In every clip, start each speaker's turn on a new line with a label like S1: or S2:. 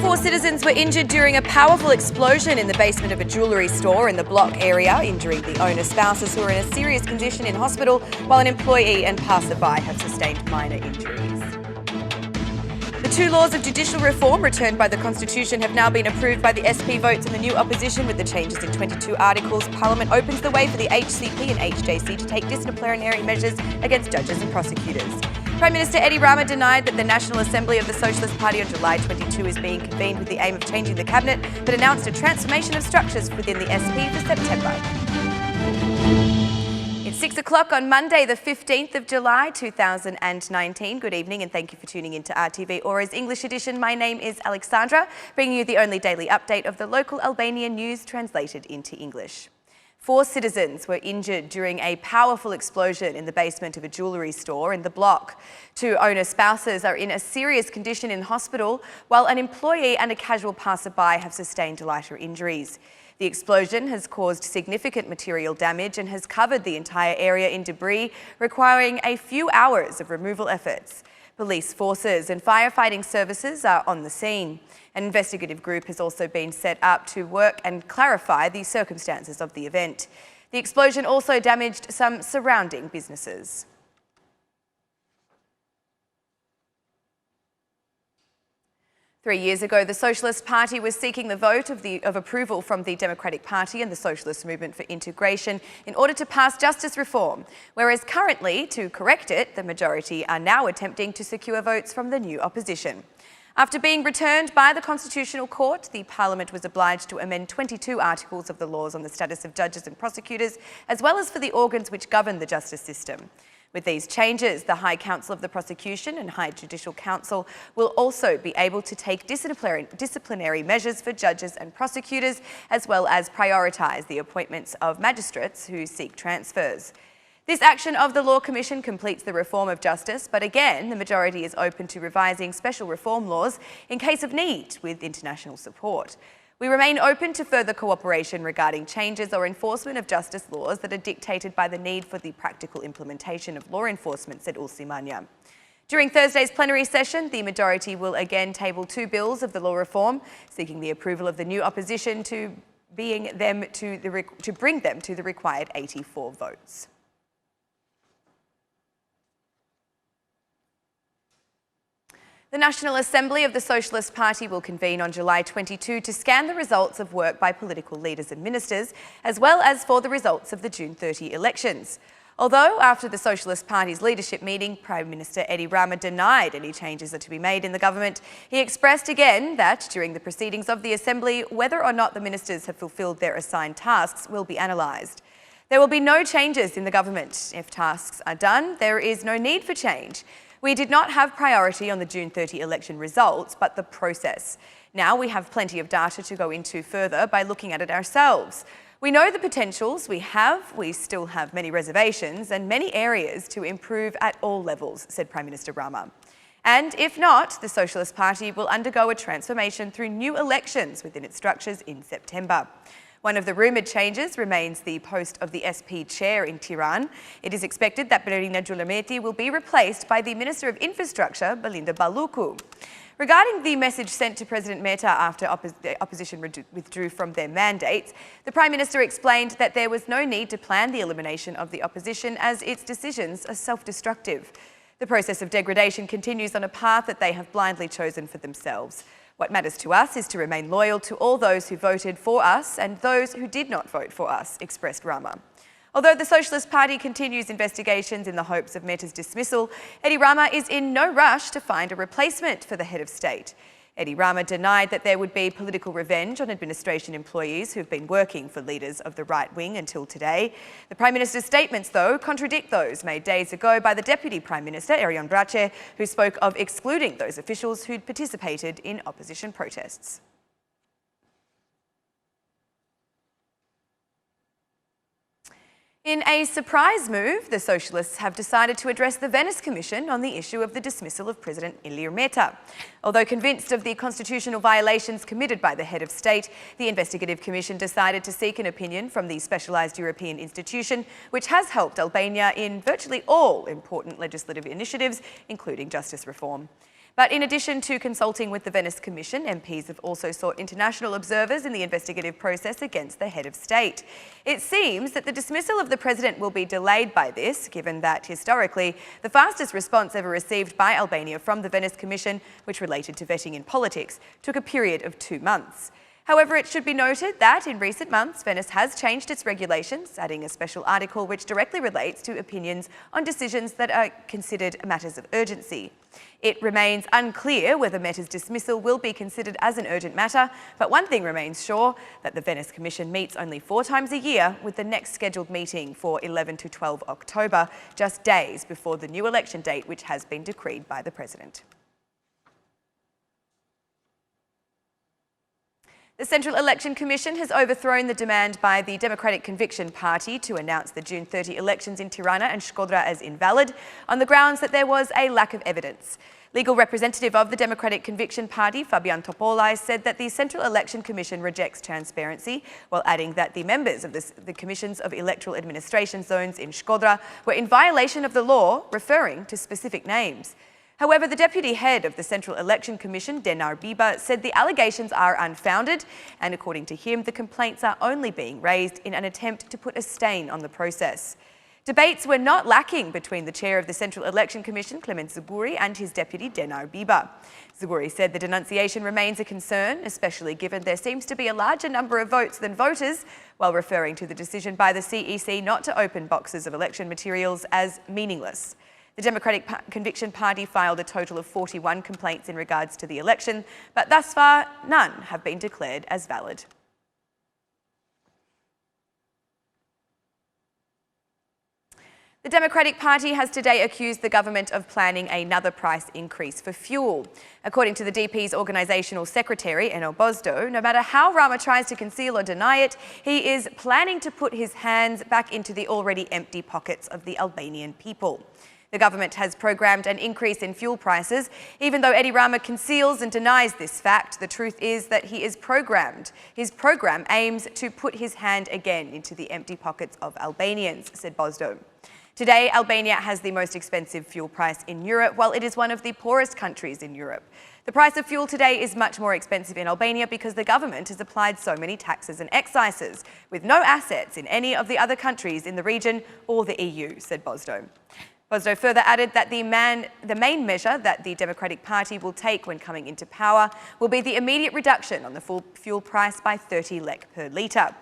S1: 4 citizens were injured during a powerful explosion in the basement of a jewellery store in the Block area, injuring the owner's spouses who are in a serious condition in hospital, while an employee and passerby have sustained minor injuries. The 2 laws of judicial reform returned by the Constitution have now been approved by the SP votes and the new opposition. With the changes in 22 articles, Parliament opens the way for the HCP and HJC to take disciplinary measures against judges and prosecutors. Prime Minister Edi Rama denied that the National Assembly of the Socialist Party on July 22 is being convened with the aim of changing the cabinet, but announced a transformation of structures within the SP for September. It's 6 o'clock on Monday, the 15th of July 2019. Good evening and thank you for tuning in to RTV Ora's English edition. My name is Alexandra, bringing you the only daily update of the local Albanian news translated into English. 4 citizens were injured during a powerful explosion in the basement of a jewellery store in the Block. 2 owner spouses are in a serious condition in hospital, while an employee and a casual passerby have sustained lighter injuries. The explosion has caused significant material damage and has covered the entire area in debris, requiring a few hours of removal efforts. Police forces and firefighting services are on the scene. An investigative group has also been set up to work and clarify the circumstances of the event. The explosion also damaged some surrounding businesses. Three years ago, the Socialist Party was seeking the vote of approval from the Democratic Party and the Socialist Movement for Integration in order to pass justice reform, whereas currently, to correct it, the majority are now attempting to secure votes from the new opposition. After being returned by the Constitutional Court, the Parliament was obliged to amend 22 articles of the laws on the status of judges and prosecutors, as well as for the organs which govern the justice system. With these changes, the High Council of the Prosecution and High Judicial Council will also be able to take disciplinary measures for judges and prosecutors, as well as prioritise the appointments of magistrates who seek transfers. This action of the Law Commission completes the reform of justice, but again, the majority is open to revising special reform laws in case of need with international support. We remain open to further cooperation regarding changes or enforcement of justice laws that are dictated by the need for the practical implementation of law enforcement, said Ulsimania. During Thursday's plenary session, the majority will again table 2 bills of the law reform, seeking the approval of the new opposition to bring them to the required 84 votes. The National Assembly of the Socialist Party will convene on July 22 to scan the results of work by political leaders and ministers, as well as for the results of the June 30 elections. Although, after the Socialist Party's leadership meeting, Prime Minister Edi Rama denied any changes are to be made in the government, he expressed again that during the proceedings of the Assembly, whether or not the ministers have fulfilled their assigned tasks will be analysed. There will be no changes in the government. If tasks are done, there is no need for change. We did not have priority on the June 30 election results, but the process. Now we have plenty of data to go into further by looking at it ourselves. We know the potentials we still have many reservations and many areas to improve at all levels, said Prime Minister Rama. And if not, the Socialist Party will undergo a transformation through new elections within its structures in September. One of the rumoured changes remains the post of the SP chair in Tiran. It is expected that Berina Julameti will be replaced by the Minister of Infrastructure, Belinda Baluku. Regarding the message sent to President Mehta after the opposition withdrew from their mandates, the Prime Minister explained that there was no need to plan the elimination of the opposition as its decisions are self-destructive. The process of degradation continues on a path that they have blindly chosen for themselves. What matters to us is to remain loyal to all those who voted for us and those who did not vote for us, expressed Rama. Although the Socialist Party continues investigations in the hopes of Mehta's dismissal, Edi Rama is in no rush to find a replacement for the head of state. Edi Rama denied that there would be political revenge on administration employees who've been working for leaders of the right wing until today. The Prime Minister's statements, though, contradict those made days ago by the Deputy Prime Minister, Erion Brace, who spoke of excluding those officials who'd participated in opposition protests. In a surprise move, the Socialists have decided to address the Venice Commission on the issue of the dismissal of President Ilir Meta. Although convinced of the constitutional violations committed by the head of state, the Investigative Commission decided to seek an opinion from the specialised European institution, which has helped Albania in virtually all important legislative initiatives, including justice reform. But in addition to consulting with the Venice Commission, MPs have also sought international observers in the investigative process against the head of state. It seems that the dismissal of the president will be delayed by this, given that historically the fastest response ever received by Albania from the Venice Commission, which related to vetting in politics, took a period of 2 months. However, it should be noted that in recent months, Venice has changed its regulations, adding a special article which directly relates to opinions on decisions that are considered matters of urgency. It remains unclear whether Meta's dismissal will be considered as an urgent matter, but one thing remains sure, that the Venice Commission meets only 4 times a year, with the next scheduled meeting for 11 to 12 October, just days before the new election date which has been decreed by the President. The Central Election Commission has overthrown the demand by the Democratic Conviction Party to announce the June 30 elections in Tirana and Shkodra as invalid on the grounds that there was a lack of evidence. Legal representative of the Democratic Conviction Party, Fabian Topolai, said that the Central Election Commission rejects transparency, while adding that the members of the Commissions of Electoral Administration Zones in Shkodra were in violation of the law, referring to specific names. However, the deputy head of the Central Election Commission, Denar Biba, said the allegations are unfounded, and according to him, the complaints are only being raised in an attempt to put a stain on the process. Debates were not lacking between the chair of the Central Election Commission, Clement Zuguri, and his deputy, Denar Biba. Zuguri said the denunciation remains a concern, especially given there seems to be a larger number of votes than voters, while referring to the decision by the CEC not to open boxes of election materials as meaningless. The Democratic Conviction Party filed a total of 41 complaints in regards to the election, but thus far, none have been declared as valid. The Democratic Party has today accused the government of planning another price increase for fuel. According to the DP's organisational secretary, Enel Bozdo, no matter how Rama tries to conceal or deny it, he is planning to put his hands back into the already empty pockets of the Albanian people. The government has programmed an increase in fuel prices. Even though Edi Rama conceals and denies this fact, the truth is that he is programmed. His program aims to put his hand again into the empty pockets of Albanians, said Bozdo. Today, Albania has the most expensive fuel price in Europe, while it is one of the poorest countries in Europe. The price of fuel today is much more expensive in Albania because the government has applied so many taxes and excises, with no assets in any of the other countries in the region or the EU, said Bozdo. Bozdo further added that the main measure that the Democratic Party will take when coming into power will be the immediate reduction on the full fuel price by 30 lek per litre.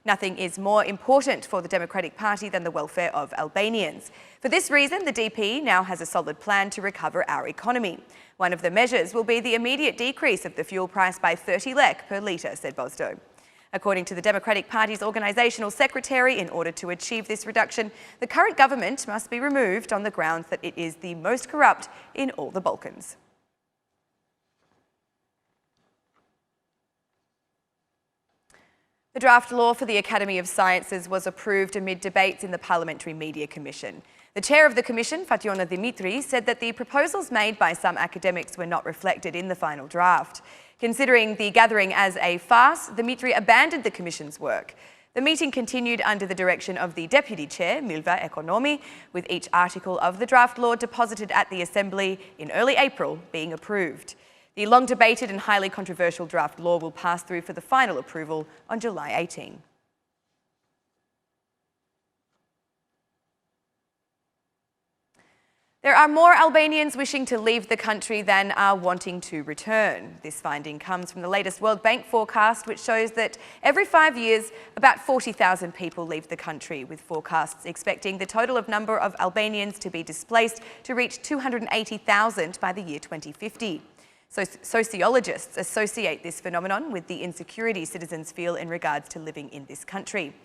S1: Nothing is more important for the Democratic Party than the welfare of Albanians. For this reason, the DP now has a solid plan to recover our economy. One of the measures will be the immediate decrease of the fuel price by 30 lek per litre, said Bozdo. According to the Democratic Party's organisational secretary, in order to achieve this reduction, the current government must be removed on the grounds that it is the most corrupt in all the Balkans. The draft law for the Academy of Sciences was approved amid debates in the Parliamentary Media Commission. The chair of the commission, Fationa Dimitri, said that the proposals made by some academics were not reflected in the final draft. Considering the gathering as a farce, Dimitri abandoned the commission's work. The meeting continued under the direction of the deputy chair, Milva Economi, with each article of the draft law deposited at the Assembly in early April being approved. The long-debated and highly controversial draft law will pass through for the final approval on July 18. There are more Albanians wishing to leave the country than are wanting to return. This finding comes from the latest World Bank forecast, which shows that every 5 years, about 40,000 people leave the country, with forecasts expecting the total number of Albanians to be displaced to reach 280,000 by the year 2050. So sociologists associate this phenomenon with the insecurity citizens feel in regards to living in this country.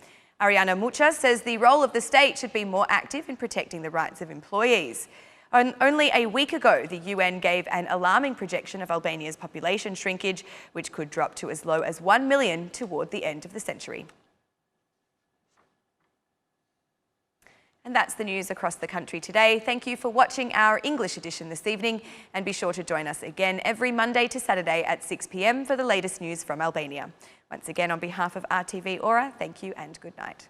S1: Ariana Mucha says the role of the state should be more active in protecting the rights of employees. Only a week ago, the UN gave an alarming projection of Albania's population shrinkage, which could drop to as low as 1 million toward the end of the century. And that's the news across the country today. Thank you for watching our English edition this evening, and be sure to join us again every Monday to Saturday at 6 p.m. for the latest news from Albania. Once again, on behalf of RTV Ora, thank you and good night.